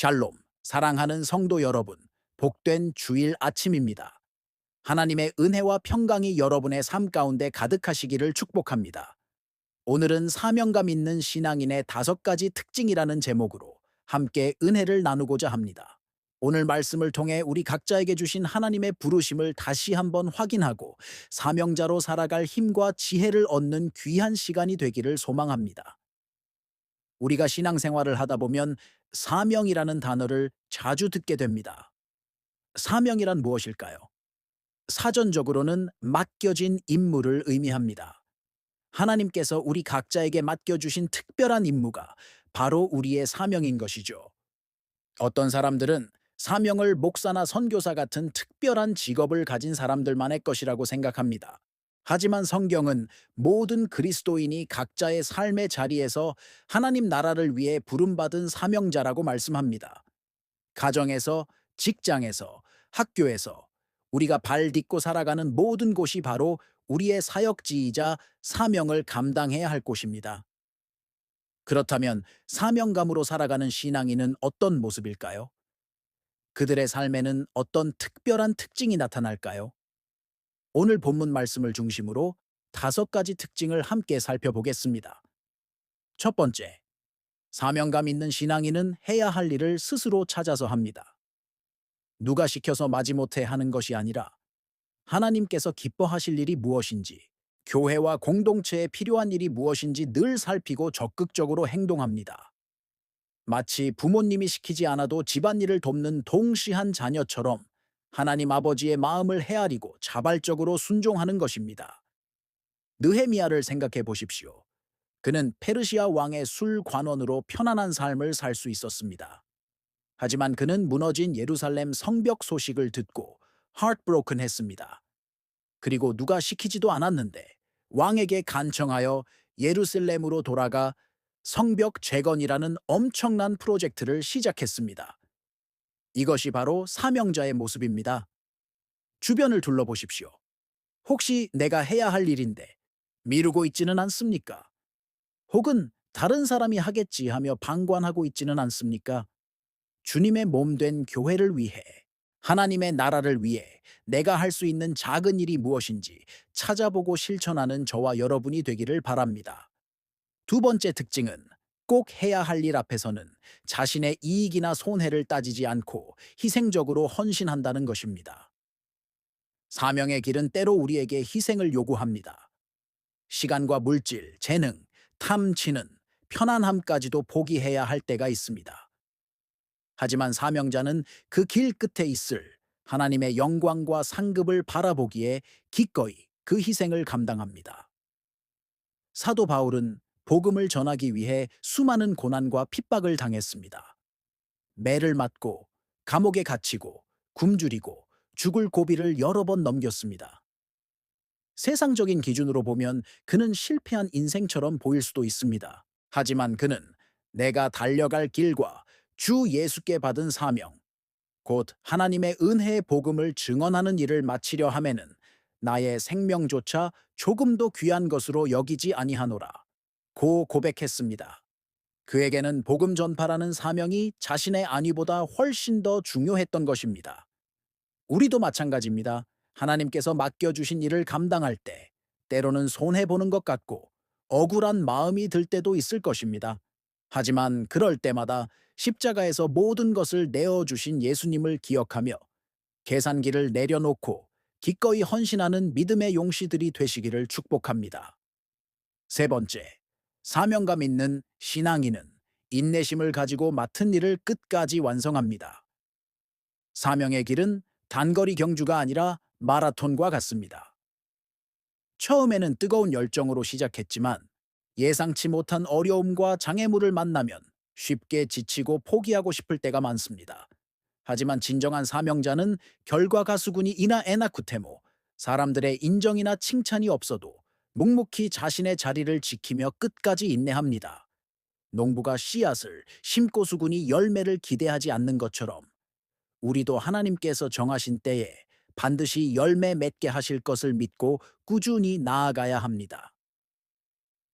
샬롬, 사랑하는 성도 여러분, 복된 주일 아침입니다. 하나님의 은혜와 평강이 여러분의 삶 가운데 가득하시기를 축복합니다. 오늘은 사명감 있는 신앙인의 5가지 특징이라는 제목으로 함께 은혜를 나누고자 합니다. 오늘 말씀을 통해 우리 각자에게 주신 하나님의 부르심을 다시 한번 확인하고 사명자로 살아갈 힘과 지혜를 얻는 귀한 시간이 되기를 소망합니다. 우리가 신앙생활을 하다 보면 사명이라는 단어를 자주 듣게 됩니다. 사명이란 무엇일까요? 사전적으로는 맡겨진 임무를 의미합니다. 하나님께서 우리 각자에게 맡겨주신 특별한 임무가 바로 우리의 사명인 것이죠. 어떤 사람들은 사명을 목사나 선교사 같은 특별한 직업을 가진 사람들만의 것이라고 생각합니다. 하지만 성경은 모든 그리스도인이 각자의 삶의 자리에서 하나님 나라를 위해 부름받은 사명자라고 말씀합니다. 가정에서, 직장에서, 학교에서 우리가 발 딛고 살아가는 모든 곳이 바로 우리의 사역지이자 사명을 감당해야 할 곳입니다. 그렇다면 사명감으로 살아가는 신앙인은 어떤 모습일까요? 그들의 삶에는 어떤 특별한 특징이 나타날까요? 오늘 본문 말씀을 중심으로 5가지 특징을 함께 살펴보겠습니다. 첫 번째, 사명감 있는 신앙인은 해야 할 일을 스스로 찾아서 합니다. 누가 시켜서 마지못해 하는 것이 아니라 하나님께서 기뻐하실 일이 무엇인지, 교회와 공동체에 필요한 일이 무엇인지 늘 살피고 적극적으로 행동합니다. 마치 부모님이 시키지 않아도 집안일을 돕는 동시한 자녀처럼 하나님 아버지의 마음을 헤아리고 자발적으로 순종하는 것입니다. 느헤미야를 생각해 보십시오. 그는 페르시아 왕의 술관원으로 편안한 삶을 살 수 있었습니다. 하지만 그는 무너진 예루살렘 성벽 소식을 듣고 heartbroken 했습니다. 그리고 누가 시키지도 않았는데 왕에게 간청하여 예루살렘으로 돌아가 성벽 재건이라는 엄청난 프로젝트를 시작했습니다. 이것이 바로 사명자의 모습입니다. 주변을 둘러보십시오. 혹시 내가 해야 할 일인데 미루고 있지는 않습니까? 혹은 다른 사람이 하겠지 하며 방관하고 있지는 않습니까? 주님의 몸 된 교회를 위해, 하나님의 나라를 위해 내가 할 수 있는 작은 일이 무엇인지 찾아보고 실천하는 저와 여러분이 되기를 바랍니다. 두 번째 특징은 꼭 해야 할 일 앞에서는 자신의 이익이나 손해를 따지지 않고 희생적으로 헌신한다는 것입니다. 사명의 길은 때로 우리에게 희생을 요구합니다. 시간과 물질, 재능, 탐지는 편안함까지도 포기해야 할 때가 있습니다. 하지만 사명자는 그 길 끝에 있을 하나님의 영광과 상급을 바라보기에 기꺼이 그 희생을 감당합니다. 사도 바울은 복음을 전하기 위해 수많은 고난과 핍박을 당했습니다. 매를 맞고 감옥에 갇히고 굶주리고 죽을 고비를 여러 번 넘겼습니다. 세상적인 기준으로 보면 그는 실패한 인생처럼 보일 수도 있습니다. 하지만 그는 내가 달려갈 길과 주 예수께 받은 사명, 곧 하나님의 은혜의 복음을 증언하는 일을 마치려 하면은 나의 생명조차 조금도 귀한 것으로 여기지 아니하노라. 고 고백했습니다. 그에게는 복음 전파라는 사명이 자신의 안위보다 훨씬 더 중요했던 것입니다. 우리도 마찬가지입니다. 하나님께서 맡겨주신 일을 감당할 때 때로는 손해보는 것 같고 억울한 마음이 들 때도 있을 것입니다. 하지만 그럴 때마다 십자가에서 모든 것을 내어주신 예수님을 기억하며 계산기를 내려놓고 기꺼이 헌신하는 믿음의 용시들이 되시기를 축복합니다. 세 번째, 사명감 있는 신앙인은 인내심을 가지고 맡은 일을 끝까지 완성합니다. 사명의 길은 단거리 경주가 아니라 마라톤과 같습니다. 처음에는 뜨거운 열정으로 시작했지만 예상치 못한 어려움과 장애물을 만나면 쉽게 지치고 포기하고 싶을 때가 많습니다. 하지만 진정한 사명자는 결과가 수군이 이나 에나쿠테모, 사람들의 인정이나 칭찬이 없어도 묵묵히 자신의 자리를 지키며 끝까지 인내합니다. 농부가 씨앗을 심고 수군이 열매를 기대하지 않는 것처럼 우리도 하나님께서 정하신 때에 반드시 열매 맺게 하실 것을 믿고 꾸준히 나아가야 합니다.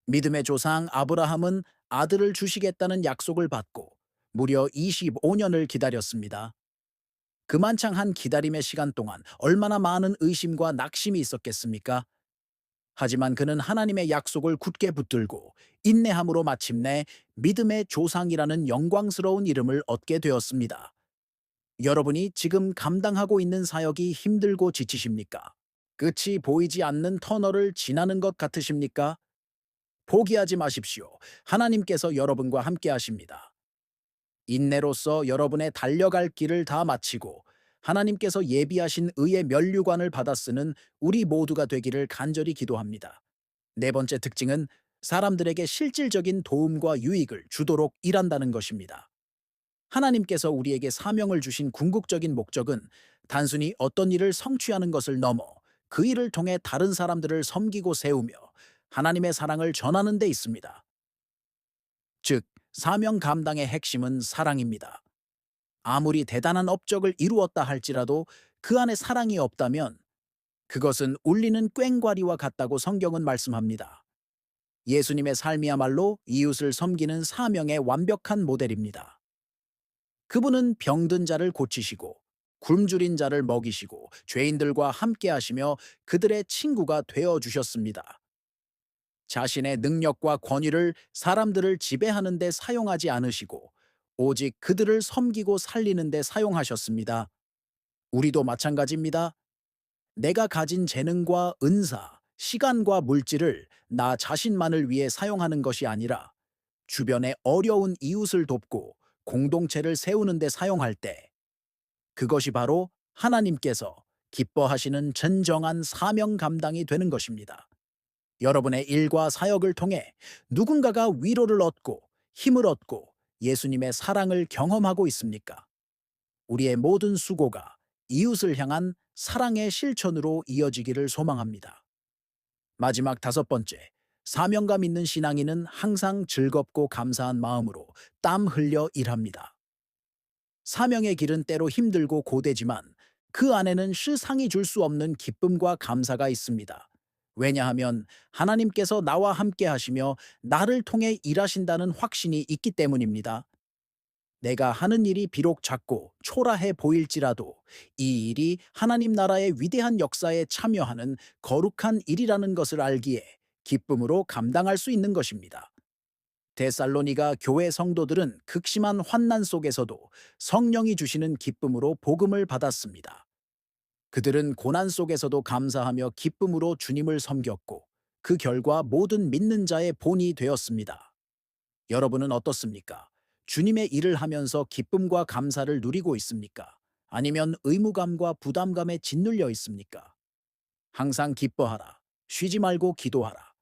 믿음의 조상 아브라함은 아들을 주시겠다는 약속을 받고 무려 25년을 기다렸습니다. 그만창한 기다림의 시간 동안 얼마나 많은 의심과 낙심이 있었겠습니까? 하지만 그는 하나님의 약속을 굳게 붙들고 인내함으로 마침내 믿음의 조상이라는 영광스러운 이름을 얻게 되었습니다. 여러분이 지금 감당하고 있는 사역이 힘들고 지치십니까? 끝이 보이지 않는 터널을 지나는 것 같으십니까? 포기하지 마십시오. 하나님께서 여러분과 함께 하십니다. 인내로서 여러분의 달려갈 길을 다 마치고 하나님께서 예비하신 의의 면류관을 받아 쓰는 우리 모두가 되기를 간절히 기도합니다. 네 번째 특징은 사람들에게 실질적인 도움과 유익을 주도록 일한다는 것입니다. 하나님께서 우리에게 사명을 주신 궁극적인 목적은 단순히 어떤 일을 성취하는 것을 넘어 그 일을 통해 다른 사람들을 섬기고 세우며 하나님의 사랑을 전하는 데 있습니다. 즉, 사명 감당의 핵심은 사랑입니다. 아무리 대단한 업적을 이루었다 할지라도 그 안에 사랑이 없다면 그것은 울리는 꽹과리와 같다고 성경은 말씀합니다. 예수님의 삶이야말로 이웃을 섬기는 사명의 완벽한 모델입니다. 그분은 병든 자를 고치시고 굶주린 자를 먹이시고 죄인들과 함께 하시며 그들의 친구가 되어 주셨습니다. 자신의 능력과 권위를 사람들을 지배하는 데 사용하지 않으시고 오직 그들을 섬기고 살리는 데 사용하셨습니다. 우리도 마찬가지입니다. 내가 가진 재능과 은사, 시간과 물질을 나 자신만을 위해 사용하는 것이 아니라 주변의 어려운 이웃을 돕고 공동체를 세우는 데 사용할 때 그것이 바로 하나님께서 기뻐하시는 진정한 사명 감당이 되는 것입니다. 여러분의 일과 사역을 통해 누군가가 위로를 얻고 힘을 얻고 예수님의 사랑을 경험하고 있습니까? 우리의 모든 수고가 이웃을 향한 사랑의 실천으로 이어지기를 소망합니다. 마지막 다섯 번째, 사명감 있는 신앙인은 항상 즐겁고 감사한 마음으로 땀 흘려 일합니다. 사명의 길은 때로 힘들고 고되지만 그 안에는 세상이 줄 수 없는 기쁨과 감사가 있습니다. 왜냐하면 하나님께서 나와 함께 하시며 나를 통해 일하신다는 확신이 있기 때문입니다. 내가 하는 일이 비록 작고 초라해 보일지라도 이 일이 하나님 나라의 위대한 역사에 참여하는 거룩한 일이라는 것을 알기에 기쁨으로 감당할 수 있는 것입니다. 데살로니가 교회 성도들은 극심한 환난 속에서도 성령이 주시는 기쁨으로 복음을 받았습니다. 그들은 고난 속에서도 감사하며 기쁨으로 주님을 섬겼고 그 결과 모든 믿는 자의 본이 되었습니다. 여러분은 어떻습니까? 주님의 일을 하면서 기쁨과 감사를 누리고 있습니까? 아니면 의무감과 부담감에 짓눌려 있습니까? 항상 기뻐하라. 쉬지 말고 기도하라.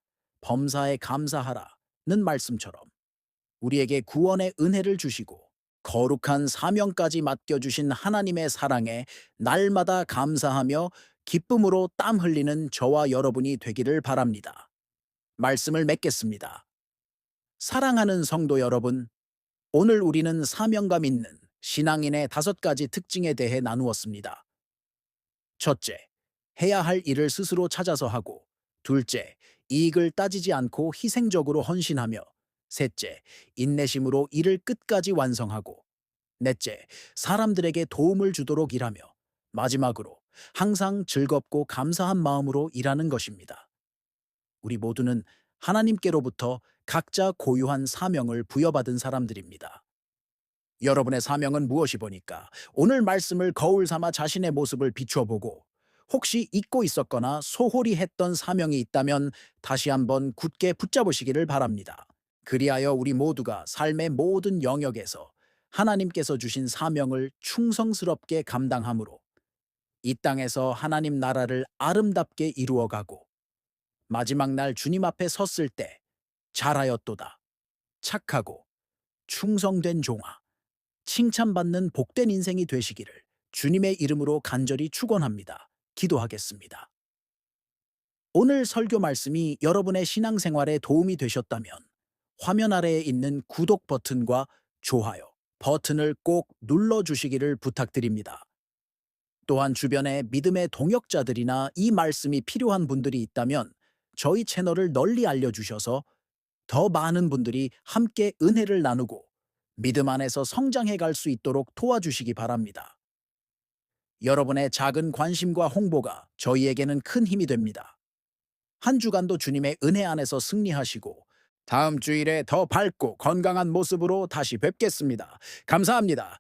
범사에 감사하라는 말씀처럼 우리에게 구원의 은혜를 주시고 거룩한 사명까지 맡겨주신 하나님의 사랑에 날마다 감사하며 기쁨으로 땀 흘리는 저와 여러분이 되기를 바랍니다. 말씀을 맺겠습니다. 사랑하는 성도 여러분, 오늘 우리는 사명감 있는 신앙인의 다섯 가지 특징에 대해 나누었습니다. 첫째, 해야 할 일을 스스로 찾아서 하고, 둘째, 이익을 따지지 않고 희생적으로 헌신하며, 셋째, 인내심으로 일을 끝까지 완성하고, 넷째, 사람들에게 도움을 주도록 일하며, 마지막으로 항상 즐겁고 감사한 마음으로 일하는 것입니다. 우리 모두는 하나님께로부터 각자 고유한 사명을 부여받은 사람들입니다. 여러분의 사명은 무엇이 보니까 오늘 말씀을 거울 삼아 자신의 모습을 비춰보고 혹시 잊고 있었거나 소홀히 했던 사명이 있다면 다시 한번 굳게 붙잡으시기를 바랍니다. 그리하여 우리 모두가 삶의 모든 영역에서 하나님께서 주신 사명을 충성스럽게 감당함으로 이 땅에서 하나님 나라를 아름답게 이루어가고 마지막 날 주님 앞에 섰을 때 잘하였도다. 착하고 충성된 종아. 칭찬받는 복된 인생이 되시기를 주님의 이름으로 간절히 축원합니다. 기도하겠습니다. 오늘 설교 말씀이 여러분의 신앙생활에 도움이 되셨다면 화면 아래에 있는 구독 버튼과 좋아요 버튼을 꼭 눌러주시기를 부탁드립니다. 또한 주변에 믿음의 동역자들이나 이 말씀이 필요한 분들이 있다면 저희 채널을 널리 알려주셔서 더 많은 분들이 함께 은혜를 나누고 믿음 안에서 성장해 갈 수 있도록 도와주시기 바랍니다. 여러분의 작은 관심과 홍보가 저희에게는 큰 힘이 됩니다. 한 주간도 주님의 은혜 안에서 승리하시고 다음 주일에 더 밝고 건강한 모습으로 다시 뵙겠습니다. 감사합니다.